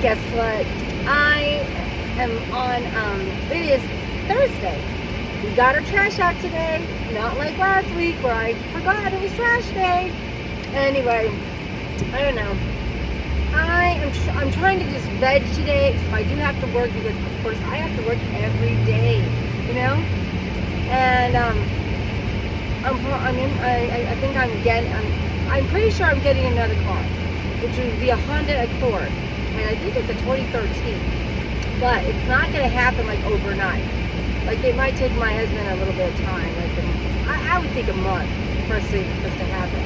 Guess what? I am on, it is Thursday. We got our trash out today. Not like last week where I forgot it was trash day. Anyway, I don't know. I'm trying to just veg today, so I do have to work because, of course, I have to work every day, you know? And, I'm pretty sure I'm getting another car, which would be a Honda Accord, and I think it's a 2013, but it's not going to happen like overnight. Like, it might take my husband a little bit of time, like I would think a month for us to happen.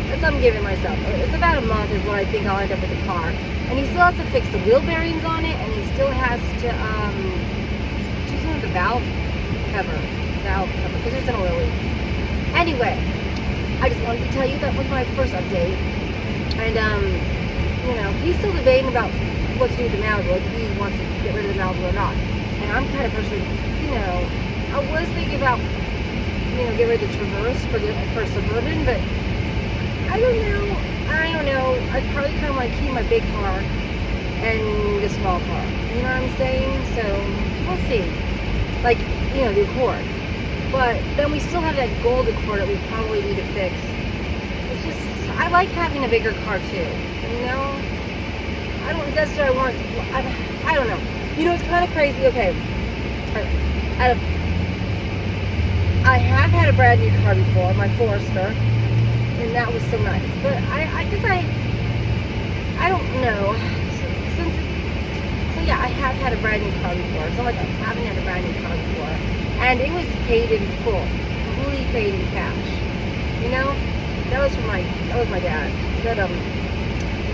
That's what I'm giving myself. It's about a month is what I think I'll end up with the car, and he still has to fix the wheel bearings on it, and he still has to do some of the valve cover, because there's an oil leak. Anyway, I just wanted to tell you that was my first update. And, you know, he's still debating about what to do with the Malibu, if he wants to get rid of the Malibu or not. And I'm kind of personally, you know, I was thinking about, you know, get rid of the Traverse for Suburban, but I don't know. I probably kind of want to keep my big car and the small car. You know what I'm saying? So, we'll see. Like, you know, the Accord. But then we still have that gold Accord that we probably need to fix. It's just, I like having a bigger car too. You know? That's what I want. I don't know. You know, it's kind of crazy. Okay. I have had a brand new car before, my Forester. And that was so nice. But I guess I don't know. So yeah, I have had a brand new car before. So like I haven't had a brand new car before. And it was paid in full, fully paid in cash. You know, that was my dad. That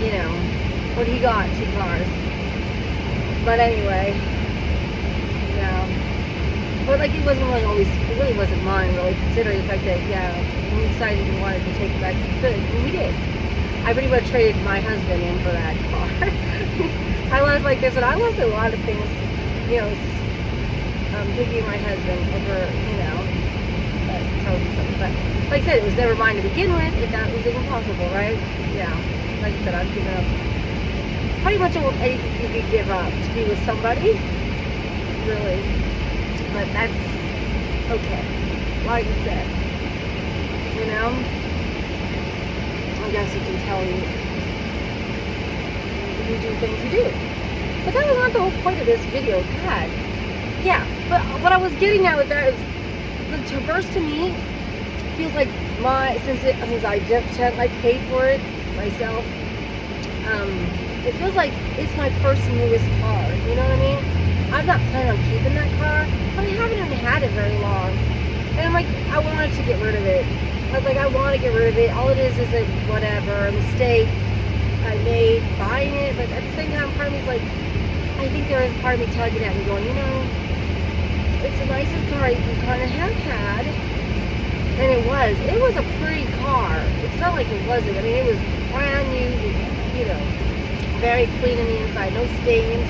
you know, when he got 2 cars. But anyway, yeah. But like it really wasn't mine, really, considering the fact that when we decided we wanted to take it back, we could, and we did. I pretty much traded my husband in for that car. I was like this, and I lost a lot of things, you know. Taking my husband over, you know, but like I said, it was never mine to begin with, if that was even possible, right? Yeah, like I said, I've given up pretty much almost anything you could give up to be with somebody, really, but that's okay, like I said, you know, I guess you can tell you do things you do, but that was not the whole point of this video, God. Yeah, but what I was getting at with that is the Traverse to me feels like since I just paid for it myself, it feels like it's my first newest car, you know what I mean? I'm not planning on keeping that car, but I haven't even had it very long. And I'm like, I wanted to get rid of it. I was like, I want to get rid of it. All it is a whatever, a mistake I made buying it, but at the same time, part of me's like, I think there is part of me tugging at me going, you know, it's the nicest car you kind of have had, and it was a pretty car. It's not like it wasn't. I mean, it was brand new, you know, very clean on the inside, no stains,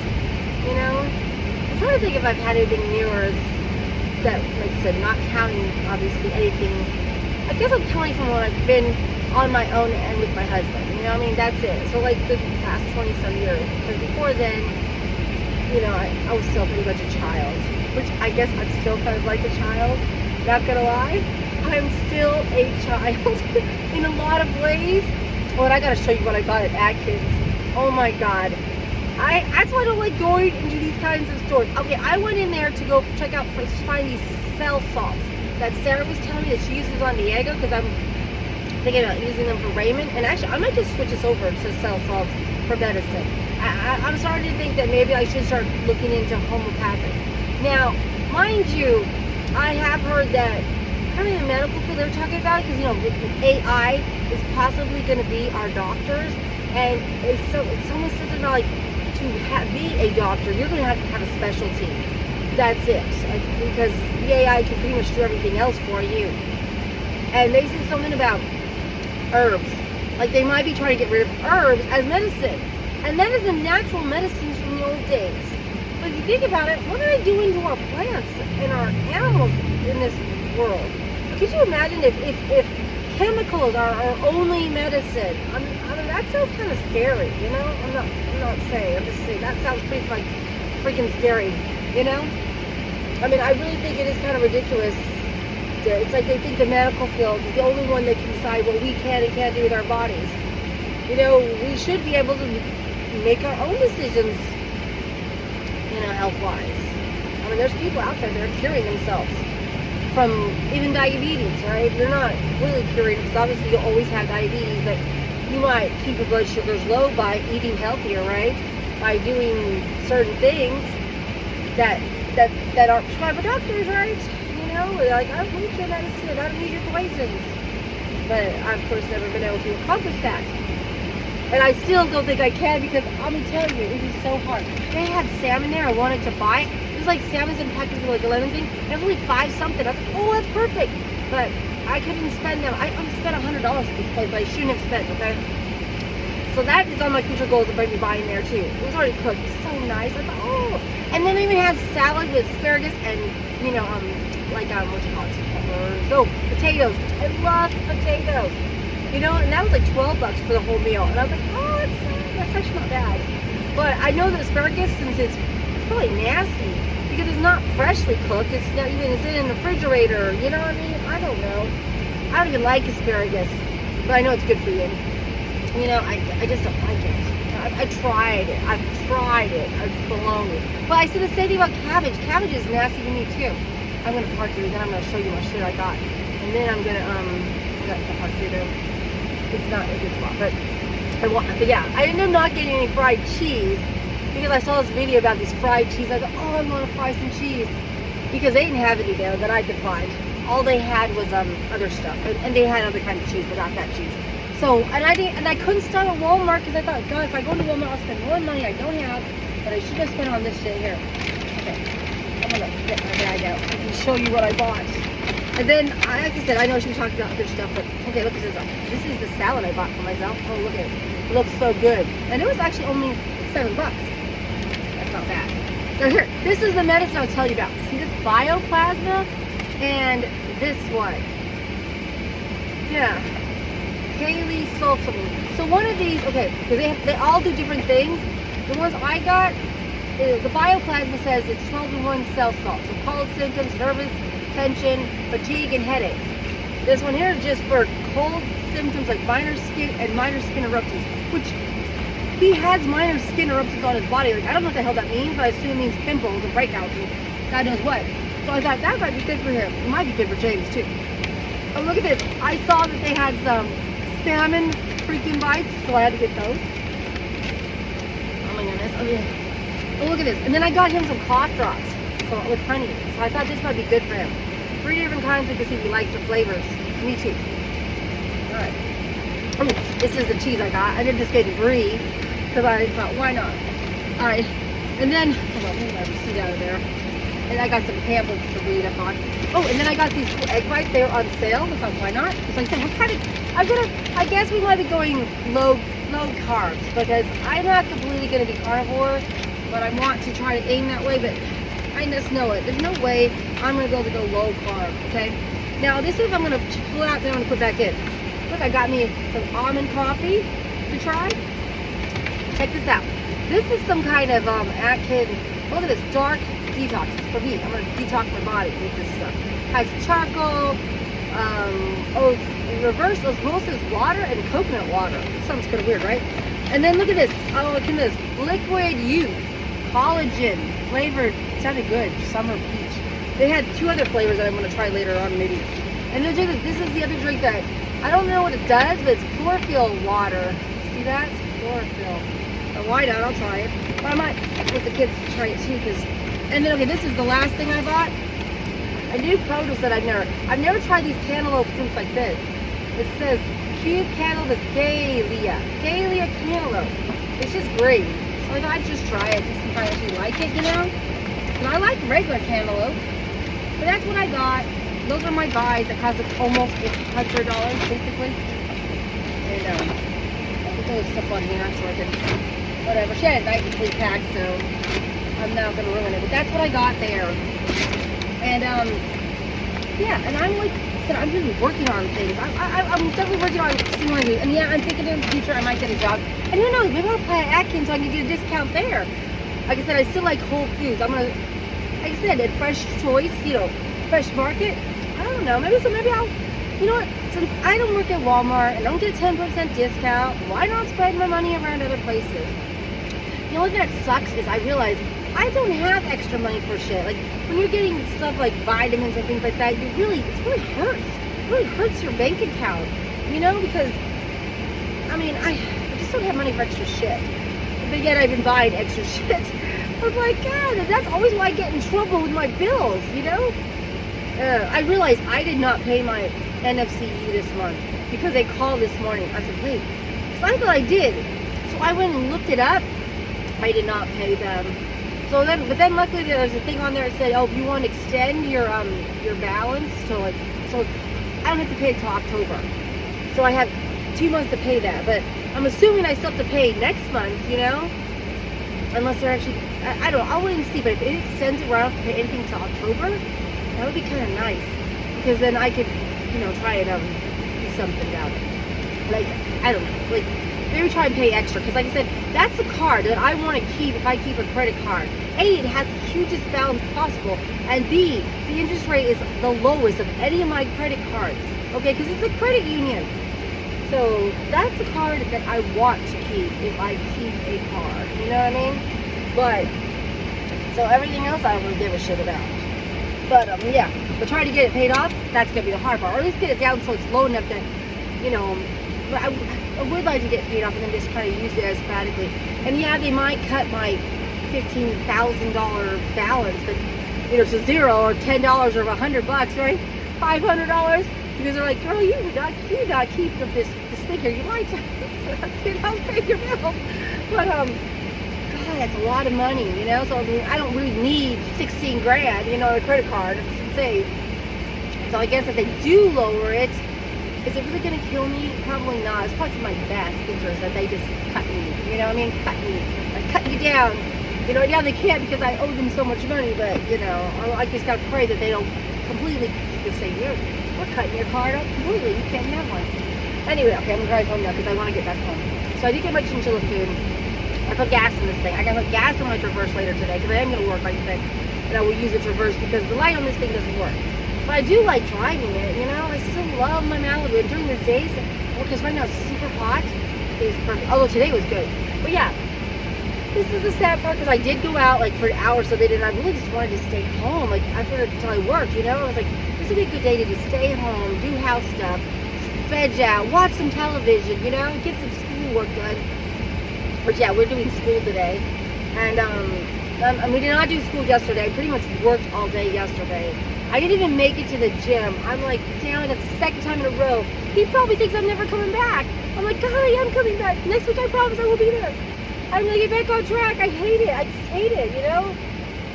you know. I'm trying to think if I've had anything newer that, like I said, not counting obviously anything. I guess I'm counting from when I've been on my own and with my husband. You know what I mean? That's it. So like the past 20-some years, because before then, you know, I was still pretty much a child. Which I guess I'm still kind of like a child, not gonna lie. I'm still a child in a lot of ways. Oh, and I gotta show you what I got at Atkins. Oh my God. That's why I don't like going into these kinds of stores. Okay, I went in there to go check out, find these cell salts that Sarah was telling me that she uses on Diego, because I'm thinking about using them for Raymond. And actually, I might just switch this over to cell salts for medicine. I'm starting to think that maybe I should start looking into homeopathic. Now, mind you, I have heard that kind of in the medical field they're talking about it, because, you know, AI is possibly going to be our doctors, and it's almost something like to be a doctor, you're going to have a specialty. That's it, like, because the AI can pretty much do everything else for you. And they said something about herbs, like they might be trying to get rid of herbs as medicine, and that is a natural medicines from the old days. But if you think about it, what are they doing to our plants and our animals in this world? Could you imagine if chemicals are our only medicine? I mean, that sounds kind of scary, you know? I'm not saying. I'm just say, that sounds pretty like freaking scary, you know? I mean, I really think it is kind of ridiculous. It's like they think the medical field is the only one that can decide what we can and can't do with our bodies. You know, we should be able to make our own decisions, you know, health-wise. I mean, there's people out there that are curing themselves from even diabetes, right? You're not really curing, because obviously you'll always have diabetes, but you might keep your blood sugars low by eating healthier, right? By doing certain things that aren't prescribed by doctors, right? You know, like, I don't need your medicine, I don't need your poisons. But I've, of course, never been able to accomplish that. And I still don't think I can, because I'm telling you, it is so hard. They had salmon there, I wanted to buy it. It was like salmon's in packaging with like a lemon thing. And it was like 5 something. I was like, oh, that's perfect. But I couldn't spend them. I spent $100 at this place, but I shouldn't have spent, okay? So that is on my future goals of maybe buying there too. It was already cooked. It's so nice. I thought, oh. And then they even have salad with asparagus and, you know, what you call it? Peppers. Oh, potatoes. I love potatoes. You know, and that was like $12 for the whole meal. And I was like, oh, that's actually not bad. But I know that asparagus, since it's probably nasty, because it's not freshly cooked, it's not even, it's in the refrigerator, you know what I mean? I don't know. I don't even like asparagus, but I know it's good for you. You know, I just don't like it. I tried it. I've tried it. It's baloney. But I said the same thing about cabbage. Cabbage is nasty to me too. I'm going to park here, then I'm going to show you what shit I got. And then I'm going to, I got the park here though. It's not a good spot, but yeah, I ended up not getting any fried cheese because I saw this video about these fried cheese. I thought, oh, I want to fry some cheese, because they didn't have any there that I could find. All they had was other stuff, and they had other kinds of cheese, but not that cheese. So, and I couldn't stop at Walmart, because I thought, God, if I go to Walmart, I'll spend more money I don't have, but I should have spent on this shit here. Okay, I'm gonna get my bag out. I can show you what I bought. And then, like I said, I know she was talking about other stuff, but okay, look at this. This is the salad I bought for myself. Oh, look at it. It looks so good. And it was actually only $7. That's not bad. Now here, this is the medicine I was telling you about. See this bioplasma and this one. Yeah. Kaylee sulfamine. So one of these, okay, because they all do different things. The ones I got, the bioplasma says it's 12-in-1 cell salt. So cold symptoms, nervous tension, fatigue, and headaches. This one here is just for cold symptoms like minor skin eruptions, which he has minor skin eruptions on his body. Like, I don't know what the hell that means, but I assume it means pimples and breakouts and God knows what. So I thought that might be good for him. It might be good for James too. Oh, look at this. I saw that they had some salmon freaking bites, so I had to get those. Oh my goodness. Oh yeah. Oh, look at this. And then I got him some cough drops with honey. So I thought this might be good for him. 3 different kinds, to see if he likes the flavors. Me too. Alright. Oh, this is the cheese I got. I didn't just get brie, because I thought, why not? Alright. And then, hold on, let me get my receipt out of there. And I got some pamphlets to read up on. Oh, and then I got these cool egg whites. They were on sale. I thought, why not? So I said, what kind of, I guess we might be going low carbs, because I'm not completely going to be carnivore, but I want to try to aim that way, but I just know it. There's no way I'm going to be able to go low carb, okay? Now, this is, I'm going to pull it out, then I'm going to put back in. Look, I got me some almond coffee to try. Check this out. This is some kind of Atkins, look at this, dark detox for me. I'm going to detox my body with this stuff. Has charcoal, reverse osmosis water, and coconut water. Sounds kind of weird, right? And then look at this. Oh, look at this. Liquid youth. Collagen. Flavored. It sounded good. Summer peach. They had 2 other flavors that I'm going to try later on, maybe. And then this is the other drink that, I don't know what it does, but it's chlorophyll water. See that? Chlorophyll. Why not? I'll try it. But I might let the kids try it too, because... And then, okay, this is the last thing I bought. A new produce that I've never tried these cantaloupe fruits like this. It says cube cantaloupe Galia cantaloupe. It's just great. So I thought I'd just try it to see if I actually like it, you know? And I like regular cantaloupe. But that's what I got. Those are my buys that cost almost $100, basically. And I put those stuff on here so I can, whatever. She had a night and sleep pack, so I'm not gonna ruin it. But that's what I got there. And yeah, and I'm like said, I'm really working on things. I'm definitely working on seniority. And yeah, I'm thinking in the future I might get a job. And who knows, maybe I'll apply at Atkins so I can get a discount there. Like I said, I still like Whole Foods. I'm gonna, like I said, at Fresh Choice, Fresh Market. I don't know, maybe I'll, you know what, since I don't work at Walmart and don't get a 10% discount, why not spread my money around other places? The only thing that sucks is I realize I don't have extra money for shit. Like, when you're getting stuff like vitamins and things like that, it really hurts. It really hurts your bank account, because, I mean, I just don't have money for extra shit. But yet I've been buying extra shit. I was like, God, that's always why I get in trouble with my bills, I realized I did not pay my NFCE this month because they called this morning. I said, wait, so I thought I did. So I went and looked it up. I did not pay them. But then luckily there's a thing on there that said, oh, if you want to extend your balance to so I don't have to pay it till October. So I have 2 months to pay that. But I'm assuming I still have to pay next month, unless they're actually, I don't know, I'll wait and see. But if it extends it where I don't have to pay anything till October, that would be kind of nice, because then I could, try and do something about it. Like, I don't know, like, maybe try and pay extra, because like I said, that's the card that I want to keep if I keep a credit card. A, it has the hugest balance possible, and B, the interest rate is the lowest of any of my credit cards, okay, because it's a credit union. So that's the card that I want to keep if I keep a card, you know what I mean? But, so everything else I don't really give a shit about. But, yeah, but trying to get it paid off, that's going to be the hard part. Or at least get it down so it's low enough that, but I would like to get paid off and then just kind of use it as sporadically. And yeah, they might cut my $15,000 balance, but, to zero, or $10 or $100, right? $500, because they're like, girl, you did not keep this thing here. You might pay your bills. But, God, that's a lot of money, so I mean, I don't really need 16 grand, a credit card to save. So I guess if they do lower it, is it really going to kill me? Probably not. It's probably for my best interest that they just cut me, cut me down. Yeah, they can't because I owe them so much money, but, I just got to pray that they don't completely just say, we're cutting your card up completely. You can't have one. Anyway, okay, I'm going to drive home now because I want to get back home. So I did get my chinchilla food. I put gas in this thing. I gotta put gas in my Traverse later today because I am gonna work, like I said, and I will use the Traverse because the light on this thing doesn't work. But I do like driving it, I still love my Malibu. And during the days, because right now it's super hot, it is perfect. Although today was good. But yeah, this is the sad part because I did go out like for an hour so they did, and I really just wanted to stay home. Like I figured until I worked, I was like, this would be a good day to just stay home, do house stuff, veg out, watch some television, get some schoolwork done. But yeah, we're doing school today, and we did not do school yesterday. I pretty much worked all day yesterday. I didn't even make it to the gym. I'm like, damn, that's the second time in a row. He probably thinks I'm never coming back. I'm like, God, I am coming back. Next week, I promise I will be there. I'm gonna get back on track. I hate it. I just hate it,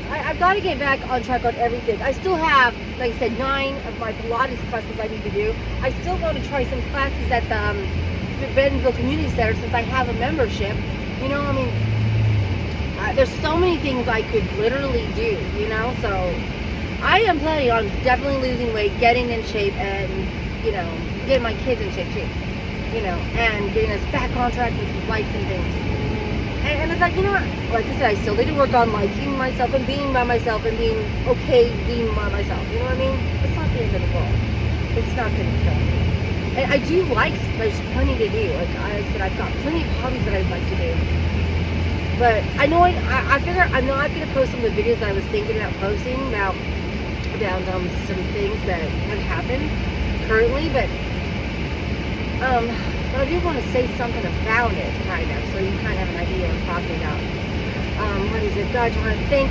I've got to get back on track on everything. I still have, like I said, 9 of my Pilates classes I need to do. I still want to try some classes at the Bentonville Community Center since I have a membership. There's so many things I could literally do, so I am planning on definitely losing weight, getting in shape, and, getting my kids in shape too, and getting us back on track with life and things. And it's like, like I said, I still need to work on liking myself and being by myself and being okay being by myself, you know what I mean? It's not the end of the world. It's not going to kill me. And I do there's plenty to do. Like I said, I've got plenty of hobbies that I'd like to do. But I know I figure I'm not going to post some of the videos that I was thinking about posting about some things that have happened currently. But I do want to say something about it, kind of, so you kind of have an idea what I'm talking about. What is it? God, you want to think.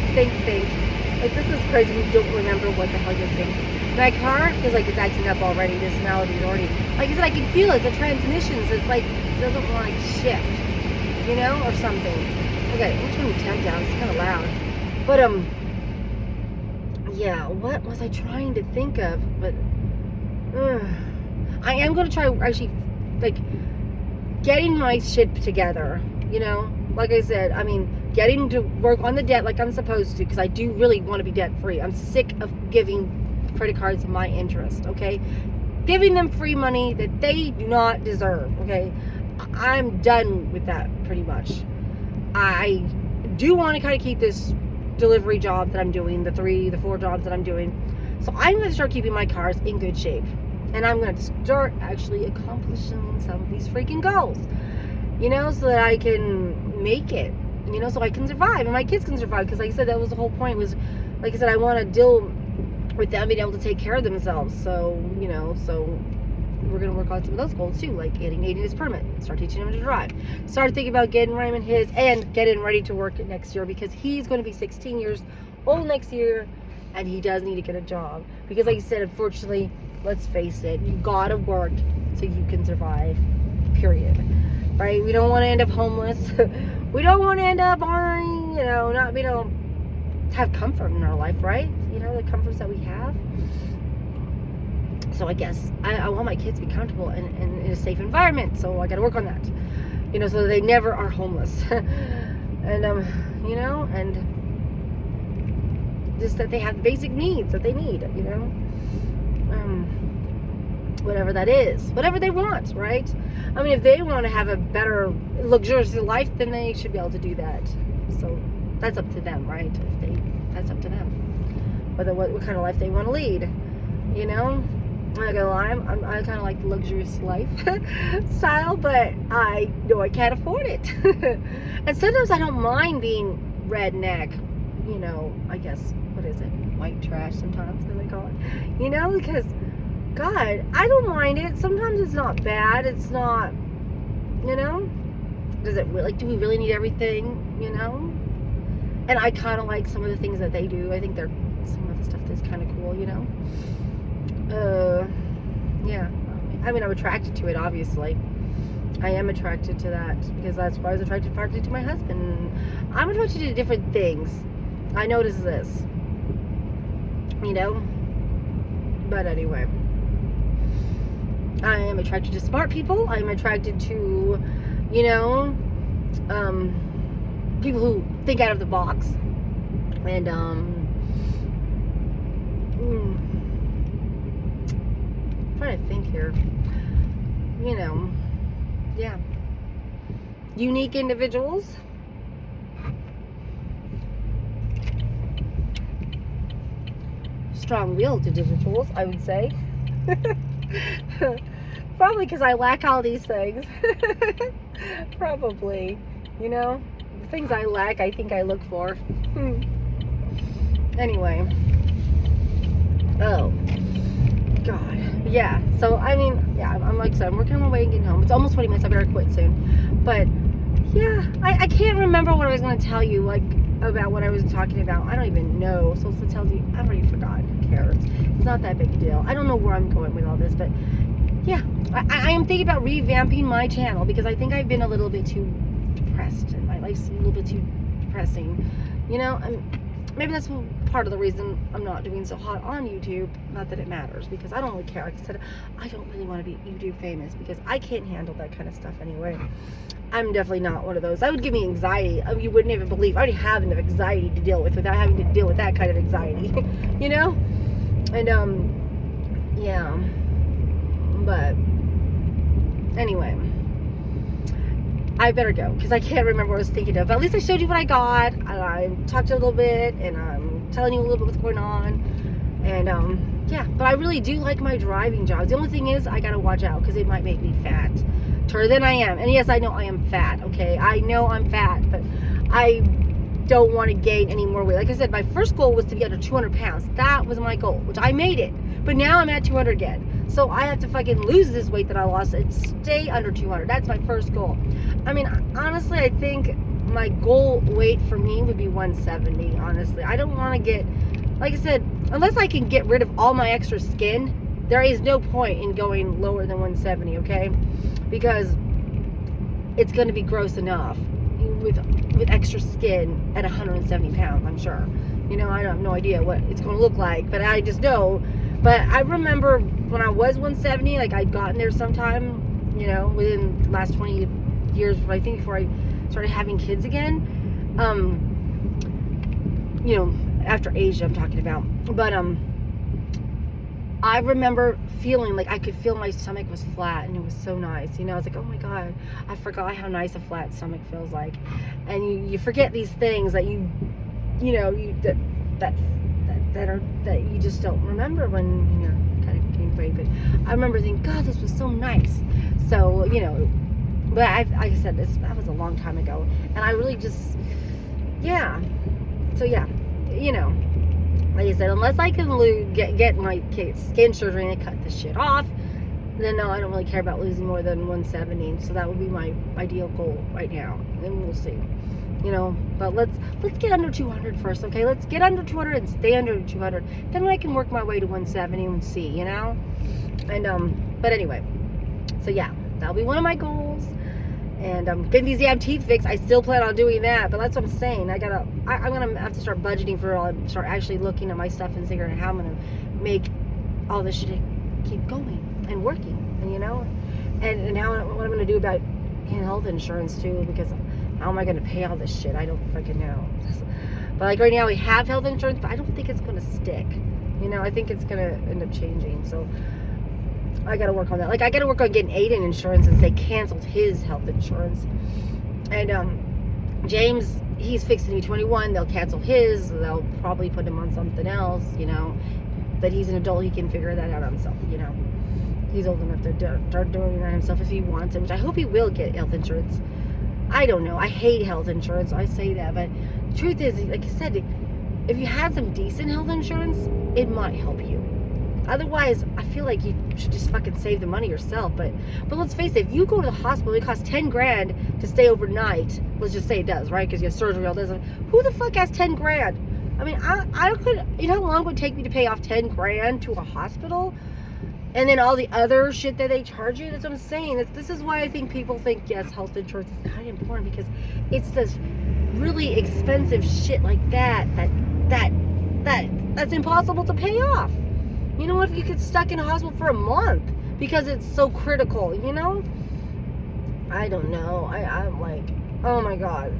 Like, this is crazy when you don't remember what the hell you're thinking. My car feels like it's acting up already. This melody is already, like I said, I can feel it. The transmissions, it's like, it doesn't want to shift, or something. Okay, I'm turning the temp down. It's kind of loud. But, yeah, what was I trying to think of? But, I am going to try, actually, like, getting my shit together, Like I said, I mean, getting to work on the debt like I'm supposed to, because I do really want to be debt free. I'm sick of giving credit cards my interest, okay? giving them free money that they do not deserve, okay? I'm done with that pretty much. I do want to kind of keep this delivery job that I'm doing, the 4 jobs that I'm doing. So I'm going to start keeping my cars in good shape. And I'm going to start actually accomplishing some of these freaking goals, you know, so that I can make it, you know, so I can survive and my kids can survive. Because like I said, that was the whole point, was, like I said, I want to deal with them being able to take care of themselves. So, you know, so we're going to work on some of those goals too, like getting Aiden his permit, start teaching him to drive, start thinking about getting Raymond his, and getting ready to work next year, because he's going to be 16 years old next year, and he does need to get a job. Because like I said, unfortunately, let's face it, you gotta work so you can survive, period. Right? We don't want to end up homeless. We don't want to end up on, you know, not being able to have comfort in our life, right? You know, the comforts that we have. So I guess I want my kids to be comfortable and in a safe environment. So I got to work on that, you know, so that they never are homeless. And, you know, and just that they have the basic needs that they need, you know, whatever that is, whatever they want, right? I mean, if they want to have a better, luxurious life, then they should be able to do that. So that's up to them, right? That's up to them. Whether what kind of life they want to lead, you know. I'm not gonna lie, I kind of like the luxurious life style, but I know I can't afford it. And sometimes I don't mind being redneck, you know, I guess, what is it? White trash sometimes, as they call it. You know, because, God, I don't mind it. Sometimes it's not bad. It's not, you know, does it really, like, do we really need everything, you know? And I kind of like some of the things that they do. I think some of the stuff that's kind of cool, you know? Yeah, I mean, I'm attracted to it, obviously. I am attracted to that, because that's why I was attracted partly to my husband. I'm attracted to different things. I notice this, you know, but anyway, I am attracted to smart people. I'm attracted to, you know, people who think out of the box, and, trying to think here, you know, yeah, unique individuals, strong-willed individuals, I would say. Probably because I lack all these things. Probably, you know, the things I lack, I think I look for. Anyway, oh God, yeah. So I mean, yeah, I'm like I said, I'm working on my way and getting home. It's almost 20 minutes. I better quit soon. But yeah, I can't remember what I was going to tell you, like, about what I was talking about. I don't even know. So to tell you, I've already forgotten. Who cares? It's not that big a deal. I don't know where I'm going with all this, but yeah, I am thinking about revamping my channel, because I think I've been a little bit too depressed, and my life's a little bit too depressing. You know, maybe that's part of the reason I'm not doing so hot on YouTube. Not that it matters, because I don't really care. Like I said, I don't really want to be YouTube famous, because I can't handle that kind of stuff anyway. I'm definitely not one of those. That would give me anxiety. You wouldn't even believe. I already have enough anxiety to deal with without having to deal with that kind of anxiety. You know? And, yeah. But, anyway. I better go, because I can't remember what I was thinking of. But at least I showed you what I got. And I talked to you a little bit, and I'm telling you a little bit what's going on. And, yeah. But I really do like my driving jobs. The only thing is, I gotta watch out, because it might make me fat. Than I am. And yes, I know I am fat, okay? I know I'm fat, but I don't want to gain any more weight. Like I said, my first goal was to be under 200 pounds. That was my goal, which I made it. But now I'm at 200 again. So I have to fucking lose this weight that I lost and stay under 200. That's my first goal. I mean, honestly, I think my goal weight for me would be 170, honestly. I don't want to get, like I said, unless I can get rid of all my extra skin, there is no point in going lower than 170, okay? Because it's going to be gross enough with extra skin at 170 pounds, I'm sure. You know, I have no idea what it's going to look like, but I just know. But I remember when I was 170, like I'd gotten there sometime, you know, within the last 20 years, I think, before I started having kids again. You know, after Asia I'm talking about. But, I remember feeling like I could feel my stomach was flat, and it was so nice. You know, I was like, oh my God, I forgot how nice a flat stomach feels like. And you forget these things that you that you just don't remember when you're kind of getting weight. But I remember thinking, God, this was so nice. So, but like I said, that was a long time ago. And I really just, yeah. So yeah, like I said, unless I can get my skin surgery and cut this shit off, then no, I don't really care about losing more than 170. So that would be my ideal goal right now, and we'll see. But let's get under 200 first, okay? Let's get under 200 and stay under 200. Then I can work my way to 170 and see, And but anyway, so yeah, that'll be one of my goals. And getting these damn teeth fixed, I still plan on doing that. But that's what I'm saying. I'm gonna have to start budgeting for it all. And start actually looking at my stuff and figuring out how I'm gonna make all this shit keep going and working. And how what I'm gonna do about health insurance too, because how am I gonna pay all this shit? I don't freaking know. But like right now we have health insurance, but I don't think it's gonna stick. I think it's gonna end up changing. So I gotta work on that. Like I gotta work on getting Aiden insurance, since they canceled his health insurance. And James, he's fixing to be 21. They'll cancel his. They'll probably put him on something else. But he's an adult. He can figure that out himself. He's old enough to start doing that himself if he wants it. Which I hope he will get health insurance. I don't know. I hate health insurance. I say that, but the truth is, like I said, if you had some decent health insurance, it might help you. Otherwise, I feel like you should just fucking save the money yourself. But let's face it, if you go to the hospital, it costs 10 grand to stay overnight. Let's just say it does, right? Because you have surgery, all this. Who the fuck has 10 grand? I mean, I could, how long would it take me to pay off 10 grand to a hospital? And then all the other shit that they charge you? That's what I'm saying. This is why I think people think, yes, health insurance is kind of important, because it's this really expensive shit like that's impossible to pay off. What if you get stuck in a hospital for a month because it's so critical, I don't know. I'm like, oh my God.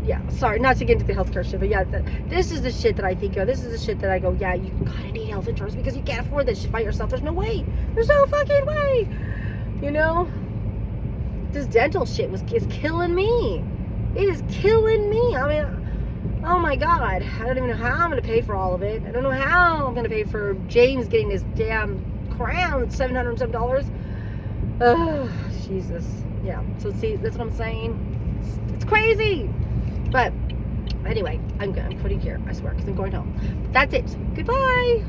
Yeah, sorry, not to get into the healthcare shit, but yeah, this is the shit that I think of. This is the shit that I go, yeah, you gotta need health insurance because you can't afford this shit by yourself. There's no way. There's no fucking way. This dental shit is killing me. It is killing me. I mean, oh my God, I don't even know how I'm going to pay for all of it. I don't know how I'm going to pay for James getting his damn crown, $700 and some dollars. Oh, Jesus. Yeah, so see, that's what I'm saying. It's crazy. But anyway, I'm quitting here, I swear, because I'm going home. That's it. Goodbye.